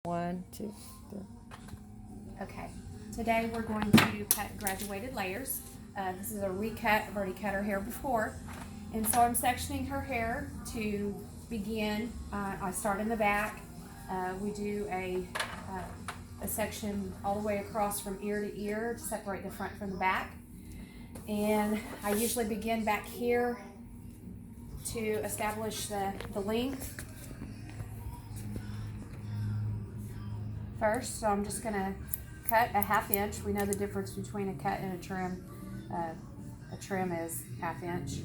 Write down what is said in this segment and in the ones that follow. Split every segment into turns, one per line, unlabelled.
One, two, three.
Okay, today we're going to cut graduated layers. This is a recut. I've already cut her hair before. And so I'm sectioning her hair to begin. I start in the back. We do a section all the way across from ear to ear to separate the front from the back. And I usually begin back here to establish the length first. So I'm just going to cut a 1/2 inch. We know the difference between a cut and a trim. A trim is 1/2 inch.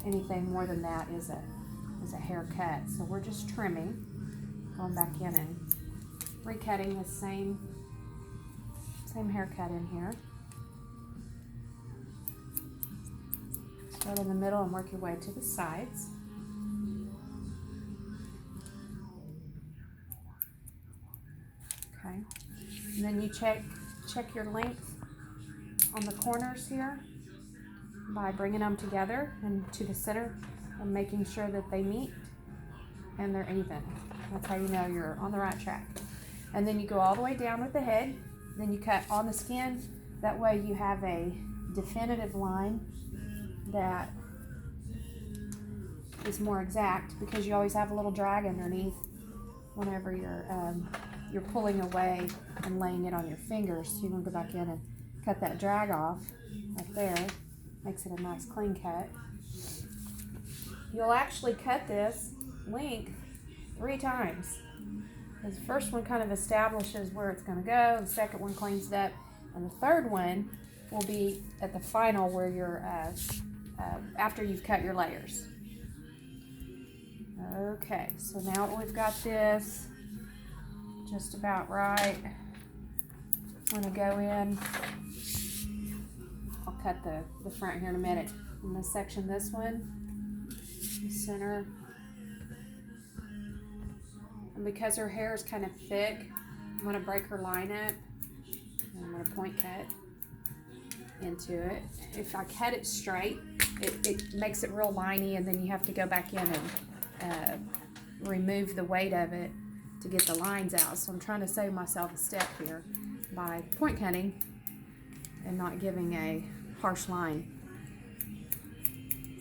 Anything more than that is a haircut. So we're just trimming, going back in and recutting the same haircut in here. Start in the middle and work your way to the sides. Okay, and then you check your length on the corners here by bringing them together and to the center and making sure that they meet and they're even. That's how you know you're on the right track. And then you go all the way down with the head, then you cut on the skin. That way you have a definitive line that is more exact, because you always have a little drag underneath whenever you're pulling away and laying it on your fingers. So you want to go back in and cut that drag off right there. Makes it a nice clean cut. You'll actually cut this length 3 times. The first one kind of establishes where it's going to go, the second one cleans it up, and the third one will be at the final where you're after you've cut your layers. Okay, so now that we've got this just about right, I'm going to go in. I'll cut the front here in a minute. I'm going to section this one, the center. And because her hair is kind of thick, I'm going to break her line up. And I'm going to point cut into it. If I cut it straight, it makes it real liney, and then you have to go back in and remove the weight of it to get the lines out. So I'm trying to save myself a step here by point cutting and not giving a harsh line.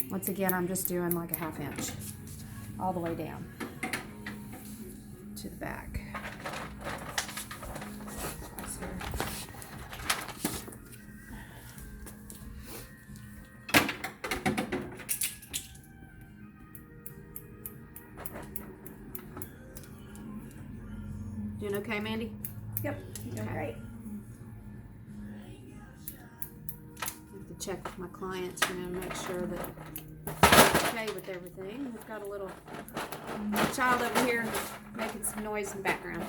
Once again, I'm just doing like a 1/2 inch all the way down to the back. Doing okay, Mandy?
Yep, you're doing great.
Have to check with my clients, make sure that they're okay with everything. We've got a little child over here making some noise in the background.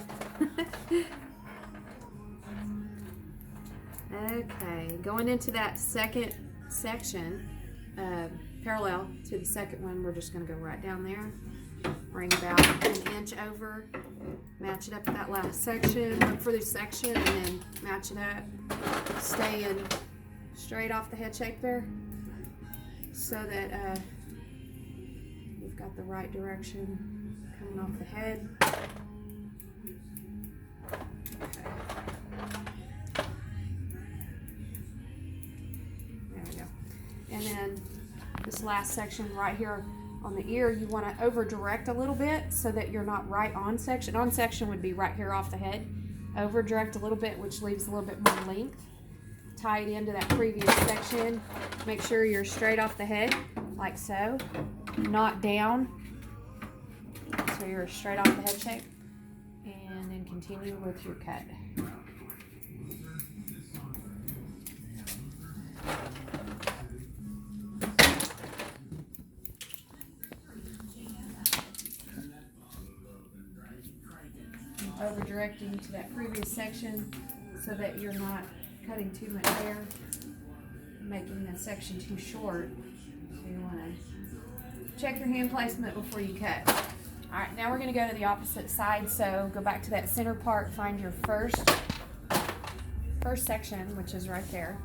Okay, going into that second section, parallel to the second one, we're just going to go right down there. Bring about 1 inch over, match it up with that last section, look for this section, and then match it up, staying straight off the head shape there, so that we've got the right direction coming off the head. Okay. There we go. And then this last section right here on the ear, you want to over direct a little bit so that you're not right on section. On section would be right here off the head. Over direct a little bit, which leaves a little bit more length. Tie it into that previous section. Make sure you're straight off the head, like so, not down. So you're straight off the head shape. And then continue with your cut. Over directing to that previous section so that you're not cutting too much hair, making that section too short. So you want to check your hand placement before you cut. Alright, now we're going to go to the opposite side. So go back to that center part, find your first section, which is right there.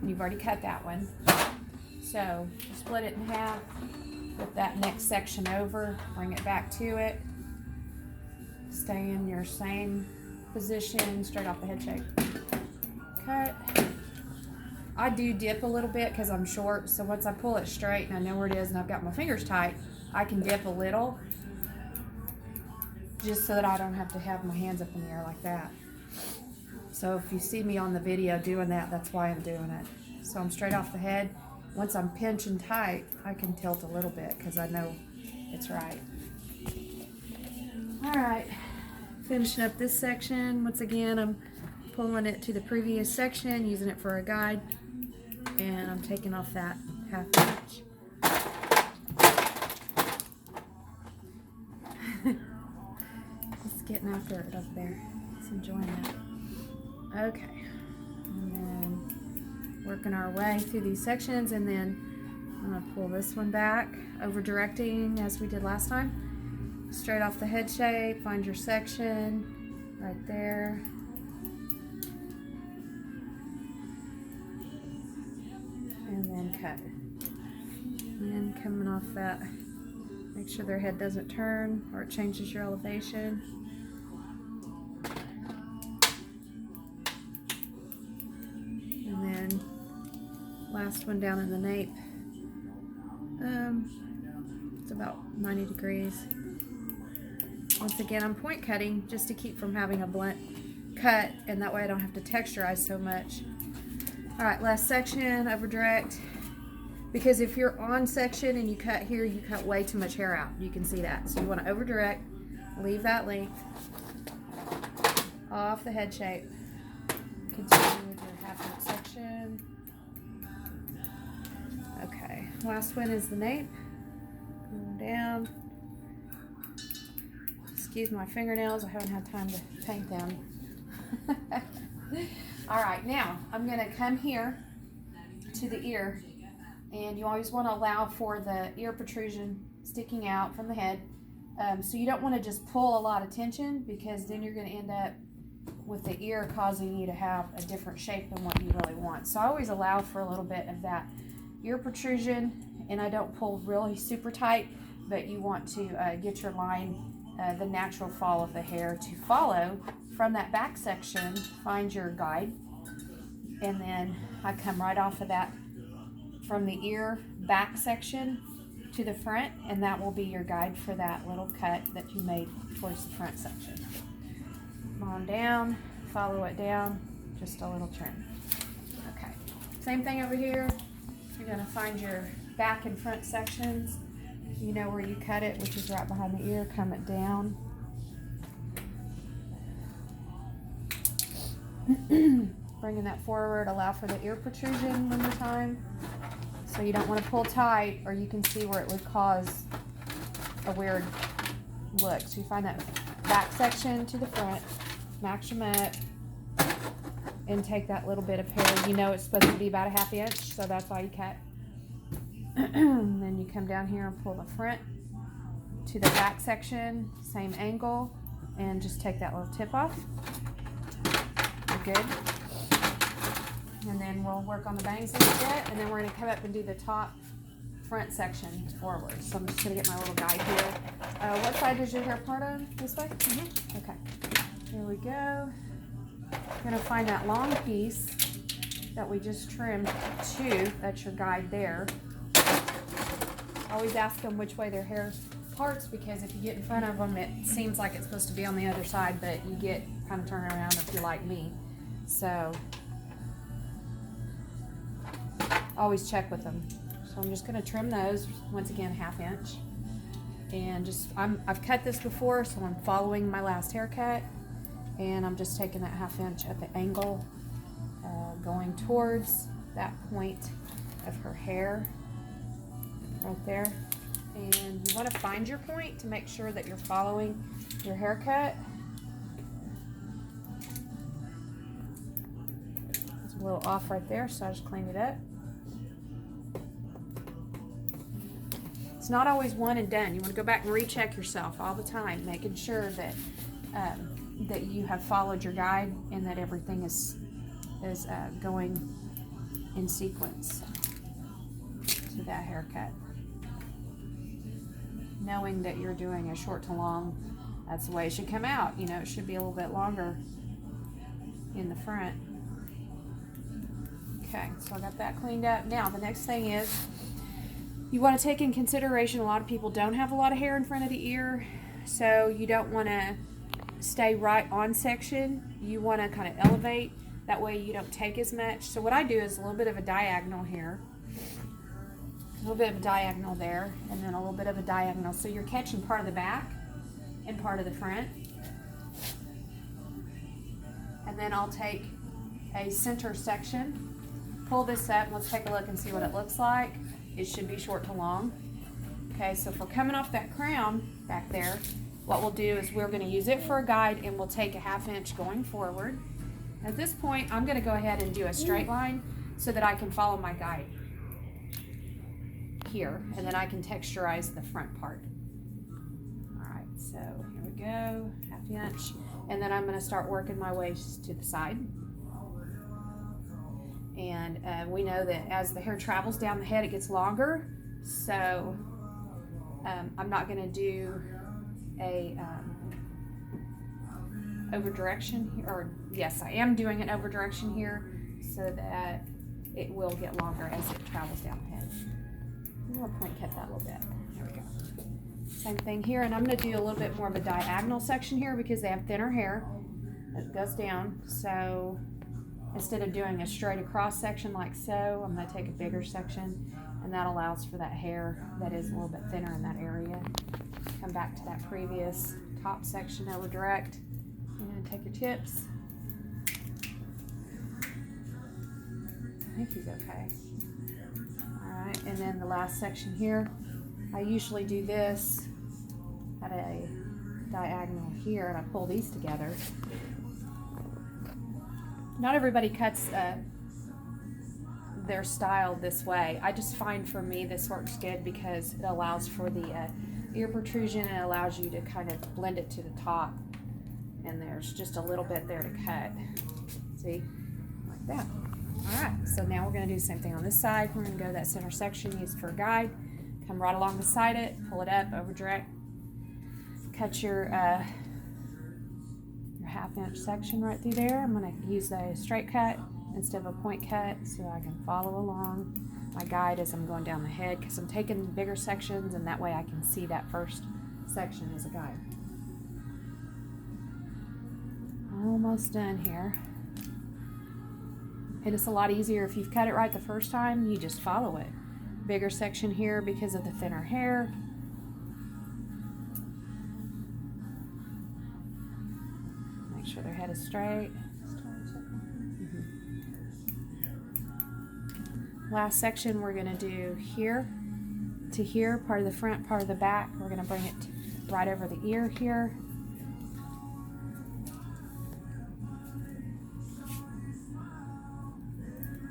You've already cut that one. So split it in half, flip that next section over, bring it back to it, stay in your same position, straight off the head shape. Cut. I do dip a little bit because I'm short, so once I pull it straight and I know where it is and I've got my fingers tight, I can dip a little, just so that I don't have to have my hands up in the air like that. So if you see me on the video doing that, that's why I'm doing it. So I'm straight off the head. Once I'm pinching tight, I can tilt a little bit because I know it's right. All right, finishing up this section. Once again, I'm pulling it to the previous section, using it for a guide, and I'm taking off that 1/2 inch. Just getting after it up there. Just enjoying that. Okay, and then working our way through these sections, and then I'm gonna pull this one back, over directing as we did last time. Straight off the head shape, find your section right there. And then cut. And coming off that, make sure their head doesn't turn or it changes your elevation. And then last one down in the nape. It's about 90 degrees. Once again, I'm point cutting just to keep from having a blunt cut, and that way I don't have to texturize so much. All right, last section, over direct. Because if you're on section and you cut here, you cut way too much hair out. You can see that. So you want to over direct, leave that length, off the head shape. Continue with your 1/2 inch section. Okay, last one is the nape. Going down. Excuse my fingernails, I haven't had time to paint them. All right, now I'm going to come here to the ear, and you always want to allow for the ear protrusion sticking out from the head. So you don't want to just pull a lot of tension, because then you're going to end up with the ear causing you to have a different shape than what you really want. So I always allow for a little bit of that ear protrusion, and I don't pull really super tight, but you want to get your line, the natural fall of the hair to follow from that back section. Find your guide, and then I come right off of that from the ear back section to the front, and that will be your guide for that little cut that you made towards the front section. Come on down, follow it down, just a little trim. Okay, same thing over here. You're going to find your back and front sections. You know where you cut it, which is right behind the ear. Come it down. Bringing that forward, allow for the ear protrusion one more time. So you don't want to pull tight, or you can see where it would cause a weird look. So you find that back section to the front, match them up, and take that little bit of hair. You know it's supposed to be about a 1/2 inch, so that's why you cut. And then you come down here and pull the front to the back section, same angle, and just take that little tip off. You're good. And then we'll work on the bangs a little bit, and then we're going to come up and do the top front section forward. So I'm just going to get my little guide here. What side does your hair part on? This way? Mm-hmm. Okay. Here we go. I'm going to find that long piece that we just trimmed to. That's your guide there. Always ask them which way their hair parts, because if you get in front of them, it seems like it's supposed to be on the other side, but you get kind of turning around if you're like me. So always check with them. So I'm just going to trim those, once again 1/2 inch, and just I've cut this before, so I'm following my last haircut, and I'm just taking that 1/2 inch at the angle, going towards that point of her hair right there. And you want to find your point to make sure that you're following your haircut. It's a little off right there, so I just cleaned it up. It's not always one and done. You want to go back and recheck yourself all the time, making sure that that you have followed your guide and that everything is going in sequence to that haircut. Knowing that you're doing a short to long That's the way it should come out. You know, it should be a little bit longer in the front. Okay, so I got that cleaned up. Now, the next thing is you want to take in consideration a lot of people don't have a lot of hair in front of the ear, so you don't want to stay right on section. You want to kind of elevate. That way you don't take as much. So what I do is a little bit of a diagonal here. A little bit of a diagonal there, and then a little bit of a diagonal. So you're catching part of the back and part of the front. And then I'll take a center section, pull this up, and let's take a look and see what it looks like. It should be short to long. Okay, so if we're coming off that crown back there, what we'll do is we're going to use it for a guide, and we'll take a 1/2 inch going forward. At this point, I'm going to go ahead and do a straight line so that I can follow my guide here, and then I can texturize the front part. All right, so here we go, 1/2 inch, and then I'm going to start working my way to the side. And we know that as the hair travels down the head, it gets longer, so I'm not going to do a over direction here, or yes, I am doing an over direction here so that it will get longer as it travels down the head. I'm going to point cut that a little bit. There we go. Same thing here, and I'm going to do a little bit more of a diagonal section here because they have thinner hair that goes down. So instead of doing a straight across section like so, I'm going to take a bigger section, and that allows for that hair that is a little bit thinner in that area. Come back to that previous top section over direct, and take your tips. I think he's okay. Alright, and then the last section here, I usually do this at a diagonal here, and I pull these together. Not everybody cuts their style this way. I just find for me this works good because it allows for the ear protrusion, and it allows you to kind of blend it to the top, and there's just a little bit there to cut. See, like that. All right, so now we're going to do the same thing on this side. We're going to go to that center section, use for a guide, come right along beside it, pull it up over direct, cut your 1/2 inch section right through there. I'm going to use a straight cut instead of a point cut so I can follow along my guide as I'm going down the head, because I'm taking bigger sections, and that way I can see that first section as a guide. Almost done here. And it's a lot easier if you've cut it right the first time, you just follow it. Bigger section here because of the thinner hair. Make sure their head is straight. Last section we're going to do here to here, part of the front, part of the back. We're going to bring it right over the ear here.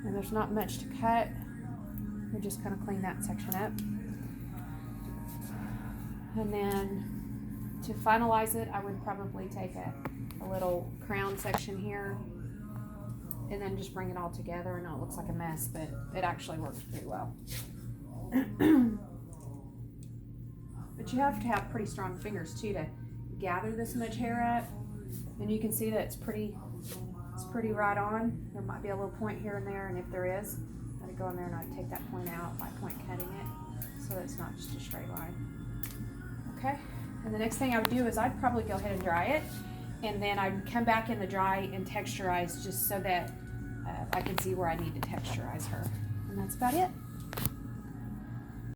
And there's not much to cut. We're just going to clean that section up. And then to finalize it, I would probably take a little crown section here and then just bring it all together. I know it looks like a mess, but it actually works pretty well. But you have to have pretty strong fingers too to gather this much hair up. And you can see that it's pretty right on. There might be a little point here and there, and if there is, I'd go in there and I'd take that point out by point cutting it so that it's not just a straight line. Okay, and the next thing I would do is I'd probably go ahead and dry it, and then I'd come back in the dry and texturize just so that I can see where I need to texturize her. And that's about it.